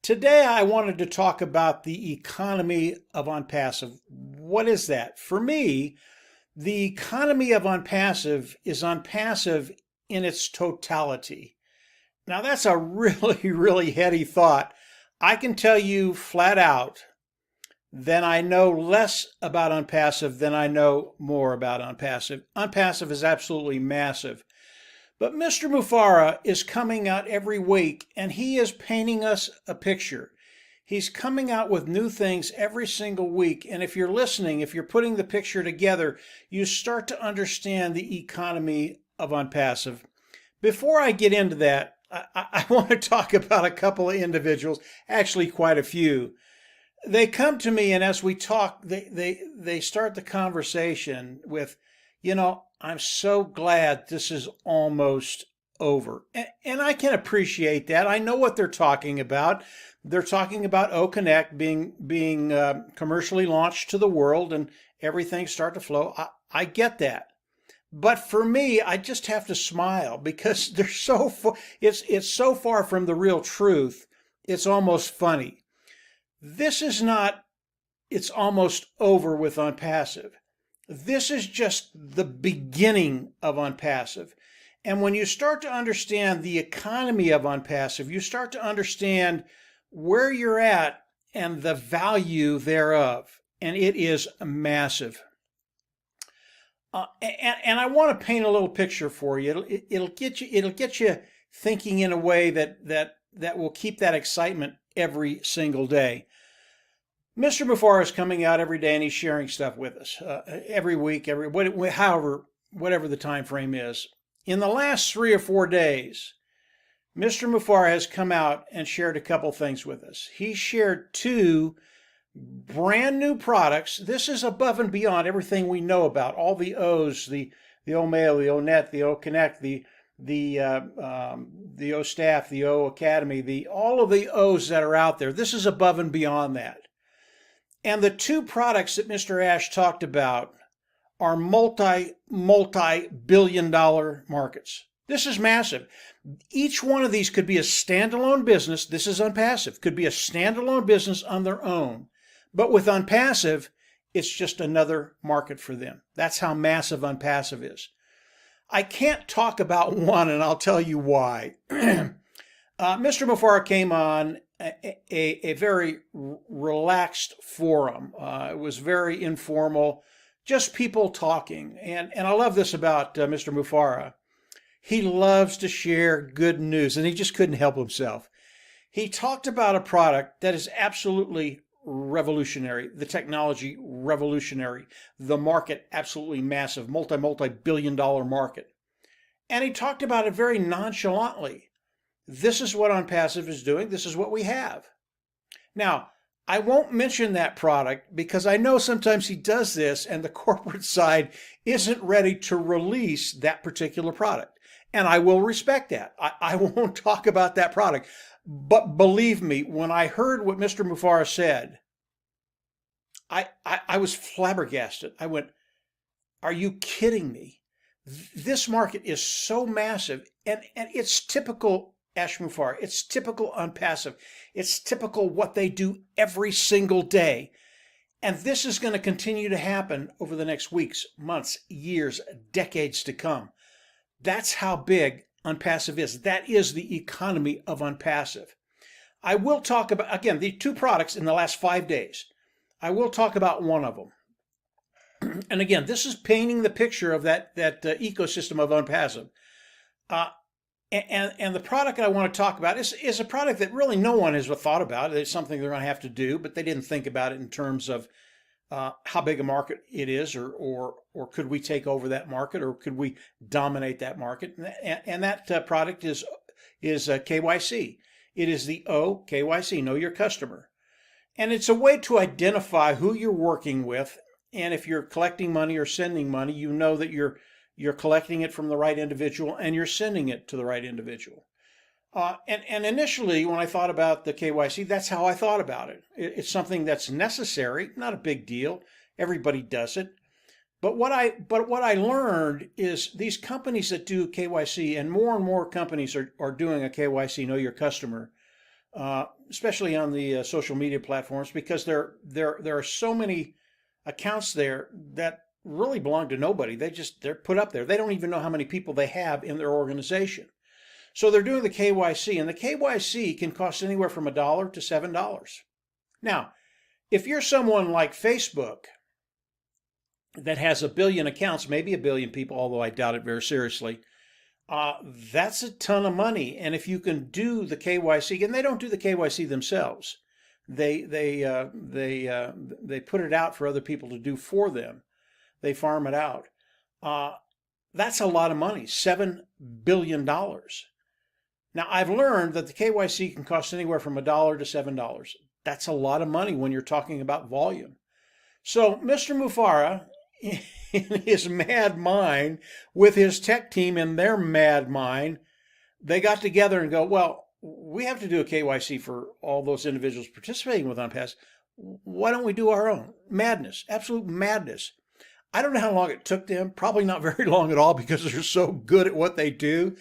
Today, I wanted to talk about the economy of ONPASSIVE. What is that? For me, the economy of ONPASSIVE is ONPASSIVE in its totality. Now, that's a really, really heady thought. I can tell you flat out that I know less about ONPASSIVE than I know more about ONPASSIVE. ONPASSIVE is absolutely massive. But Mr. Mufara is coming out every week and he is painting us a picture. He's coming out with new things every single week. And if you're listening, if you're putting the picture together, you start to understand the economy of ONPASSIVE. Before I get into that, I want to talk about a couple of individuals, actually quite a few. They come to me, and as we talk, they start the conversation with, I'm so glad this is almost over. And I can appreciate that. I know what they're talking about. They're talking about O Connect being commercially launched to the world and everything start to flow. I get that. But for me, I just have to smile because they're it's so far from the real truth. It's almost funny. This is not, it's almost over with ONPASSIVE. This is just the beginning of ONPASSIVE. And when you start to understand the economy of ONPASSIVE, you start to understand where you're at and the value thereof. And it is massive. And I want to paint a little picture for you. It'll get you thinking in a way that will keep that excitement every single day. Mr. Mufara is coming out every day and he's sharing stuff with us every week, whatever the time frame is. In the last 3 or 4 days, Mr. Mufara has come out and shared a couple things with us. He shared 2 brand new products. This is above and beyond everything we know about all the O's, the O Mail, the O Net, the O Connect, the O Staff, the O Academy, all of the O's that are out there. This is above and beyond that. And the 2 products that Mr. Ash talked about are multi-billion-dollar markets. This is massive. Each one of these could be a standalone business. This is ONPASSIVE. Could be a standalone business on their own. But with ONPASSIVE, it's just another market for them. That's how massive ONPASSIVE is. I can't talk about one, and I'll tell you why. Mr. Mufara came on a very relaxed forum. It was very informal, just people talking. And I love this about Mr. Mufara. He loves to share good news, and he just couldn't help himself. He talked about a product that is absolutely revolutionary, the technology revolutionary, the market absolutely massive, multi-billion-dollar market. And he talked about it very nonchalantly. This is what ONPASSIVE is doing. This is what we have. Now, I won't mention that product because I know sometimes he does this and the corporate side isn't ready to release that particular product. And I will respect that. I won't talk about that product. But believe me, when I heard what Mr. Mufara said, I was flabbergasted. I went, are you kidding me? This market is so massive, and it's typical Ash Mufara. It's typical ONPASSIVE. It's typical what they do every single day. And this is going to continue to happen over the next weeks, months, years, decades to come. That's how big ONPASSIVE is. That is the economy of ONPASSIVE. I will talk about, again, the 2 products in the last 5 days. I will talk about one of them. And again, this is painting the picture of that ecosystem of ONPASSIVE. And the product I want to talk about is a product that really no one has thought about. It's something they're going to have to do, but they didn't think about it in terms of how big a market it is, or could we take over that market, or could we dominate that market? And that product is KYC. It is the OKYC, Know Your Customer. And it's a way to identify who you're working with. And if you're collecting money or sending money, you know that you're collecting it from the right individual and you're sending it to the right individual. And initially, when I thought about the KYC, that's how I thought about it. It's something that's necessary, not a big deal. Everybody does it. But what I learned is these companies that do KYC, and more companies are doing a KYC, Know Your Customer. especially on the social media platforms, because there are so many accounts there that really belong to nobody. They're put up there. They don't even know how many people they have in their organization. So they're doing the KYC, and the KYC can cost anywhere from $1 to $7. Now, if you're someone like Facebook that has 1 billion accounts, maybe 1 billion people, although I doubt it very seriously, that's a ton of money. And if you can do the KYC, and they don't do the KYC themselves, they put it out for other people to do for them. They farm it out. That's a lot of money, $7 billion. Now, I've learned that the KYC can cost anywhere from $1 to $7. That's a lot of money when you're talking about volume. So Mr. Mufara, in his mad mind, with his tech team in their mad mind, they got together and go, well, we have to do a KYC for all those individuals participating with ONPASSIVE. Why don't we do our own? Madness, absolute madness. I don't know how long it took them, probably not very long at all, because they're so good at what they do.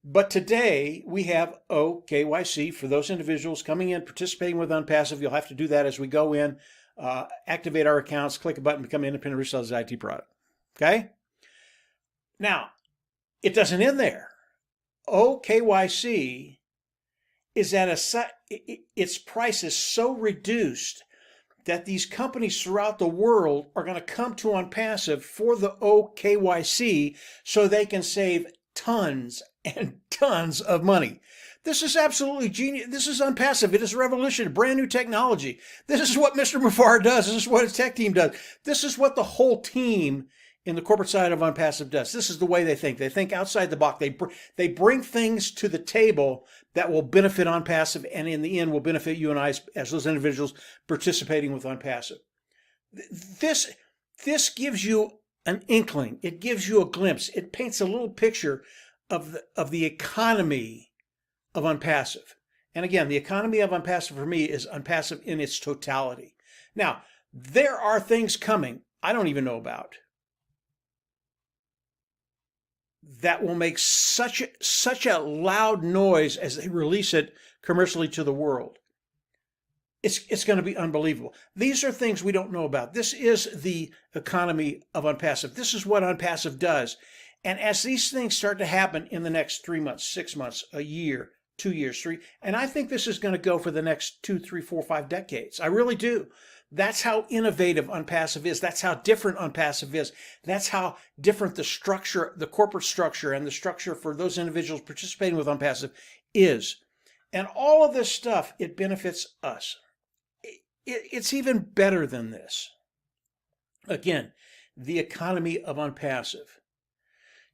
But today we have OKYC for those individuals coming in, participating with ONPASSIVE. You'll have to do that as we go in, activate our accounts, click a button, become an independent reseller IT product. Okay? Now, it doesn't end there. OKYC is at its price is so reduced that these companies throughout the world are going to come to ONPASSIVE for the OKYC so they can save tons and tons of money. This is absolutely genius. This is ONPASSIVE. It is a revolution, brand new technology. This is what Mr. Mufara does. This is what his tech team does. This is what the whole team in the corporate side of ONPASSIVE does. This is the way they think. They think outside the box. They bring things to the table that will benefit ONPASSIVE, and in the end will benefit you and I as those individuals participating with ONPASSIVE. This gives you an inkling. It gives you a glimpse. It paints a little picture of the economy of ONPASSIVE. And again, the economy of ONPASSIVE for me is ONPASSIVE in its totality. Now, there are things coming I don't even know about that will make such a loud noise as they release it commercially to the world. It's going to be unbelievable. These are things we don't know about. This is the economy of ONPASSIVE. This is what ONPASSIVE does. And as these things start to happen in the next 3 months, 6 months, a year, 2 years, 3, and I think this is going to go for the next 2, 3, 4, 5 decades. I really do. That's how innovative ONPASSIVE is. That's how different ONPASSIVE is. That's how different the structure, the corporate structure, and the structure for those individuals participating with ONPASSIVE is. And all of this stuff, it benefits us. It's even better than this. Again, the economy of ONPASSIVE.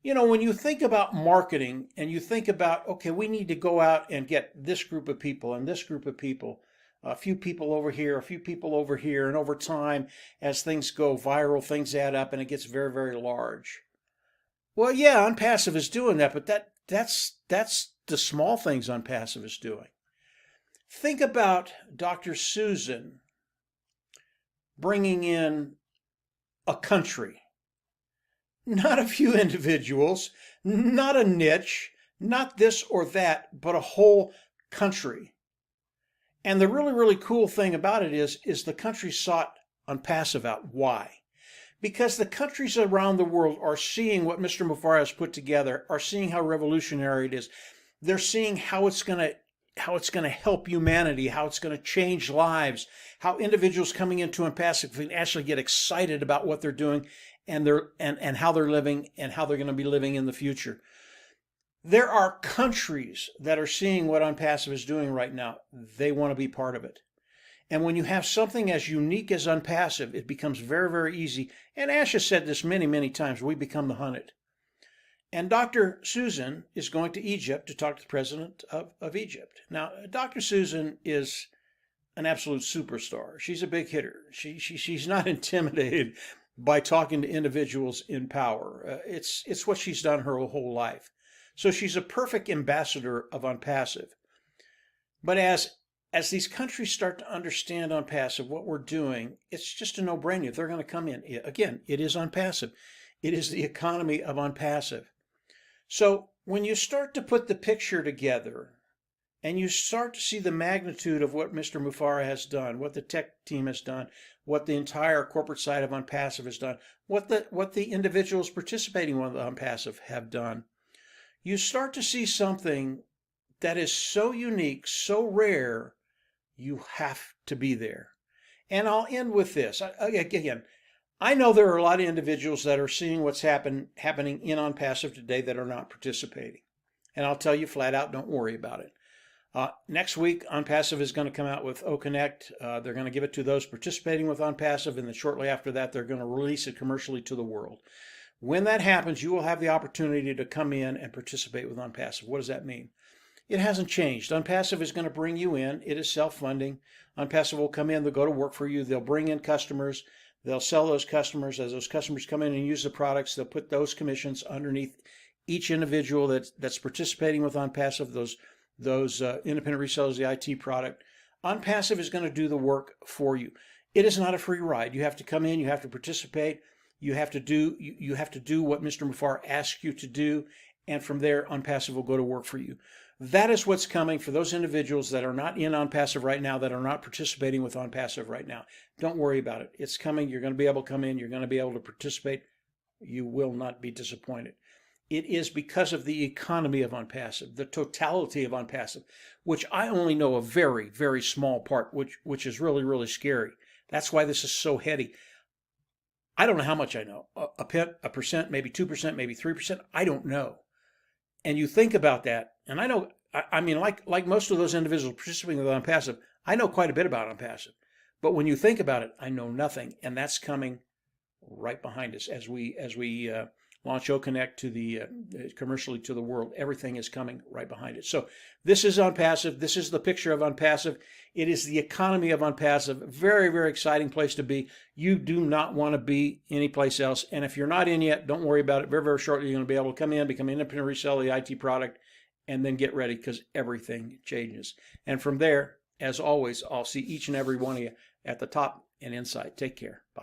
You know, when you think about marketing and you think about, okay, we need to go out and get this group of people and this group of people, a few people over here, a few people over here, and over time, as things go viral, things add up and it gets very, very large. Well, yeah, ONPASSIVE is doing that, but that's the small things ONPASSIVE is doing. Think about Dr. Susan bringing in a country. Not a few individuals, not a niche, not this or that, but a whole country. And the really, really cool thing about it is the country sought ONPASSIVE out. Why? Because the countries around the world are seeing what Mr. Mufara has put together, are seeing how revolutionary it is. They're seeing how it's going to help humanity, how it's going to change lives, how individuals coming into ONPASSIVE can actually get excited about what they're doing and how they're living and how they're going to be living in the future. There are countries that are seeing what ONPASSIVE is doing right now. They want to be part of it. And when you have something as unique as ONPASSIVE, it becomes very, very easy. And Ash has said this many, many times, we become the hunted. And Dr. Susan is going to Egypt to talk to the president of Egypt. Now, Dr. Susan is an absolute superstar. She's a big hitter. She's not intimidated by talking to individuals in power. It's what she's done her whole life. So she's a perfect ambassador of ONPASSIVE. But as these countries start to understand ONPASSIVE, what we're doing, it's just a no-brainer. They're going to come in. Again, it is ONPASSIVE. It is the economy of ONPASSIVE. So when you start to put the picture together and you start to see the magnitude of what Mr. Mufara has done, what the tech team has done, what the entire corporate side of ONPASSIVE has done, what the individuals participating with ONPASSIVE have done, you start to see something that is so unique, so rare, you have to be there. And I'll end with this. Again, I know there are a lot of individuals that are seeing what's happening in ONPASSIVE today that are not participating. And I'll tell you flat out, don't worry about it. Next week, ONPASSIVE is going to come out with OConnect. They're going to give it to those participating with ONPASSIVE, and then shortly after that, they're going to release it commercially to the world. When that happens, you will have the opportunity to come in and participate with ONPASSIVE. What does that mean? It hasn't changed. ONPASSIVE is going to bring you in. It is self-funding. ONPASSIVE will come in. They'll go to work for you. They'll bring in customers. They'll sell those customers. As those customers come in and use the products, they'll put those commissions underneath each individual that's participating with ONPASSIVE, those independent resellers of the IT product. ONPASSIVE is going to do the work for you. It is not a free ride. You have to come in. You have to participate. You have to do what Mr. Mufara asks you to do, and from there, ONPASSIVE will go to work for you. That is what's coming for those individuals that are not in ONPASSIVE right now, that are not participating with ONPASSIVE right now. Don't worry about it. It's coming. You're going to be able to come in. You're going to be able to participate. You will not be disappointed. It is because of the economy of ONPASSIVE, the totality of ONPASSIVE, which I only know a very, very small part, which is really, really scary. That's why this is so heady. I don't know how much I know. A percent, maybe 2%, maybe 3%. I don't know. And you think about that, and I know, I mean, like most of those individuals participating with ONPASSIVE, I know quite a bit about ONPASSIVE. But when you think about it, I know nothing, and that's coming right behind us as we launch OConnect to the commercially to the world. Everything is coming right behind it. So this is ONPASSIVE. This is the picture of ONPASSIVE. It is the economy of ONPASSIVE. Very, very exciting place to be. You do not want to be anyplace else. And if you're not in yet, don't worry about it. Very, very shortly, you're going to be able to come in, become an independent reseller of the IT product, and then get ready because everything changes. And from there, as always, I'll see each and every one of you at the top and inside. Take care. Bye.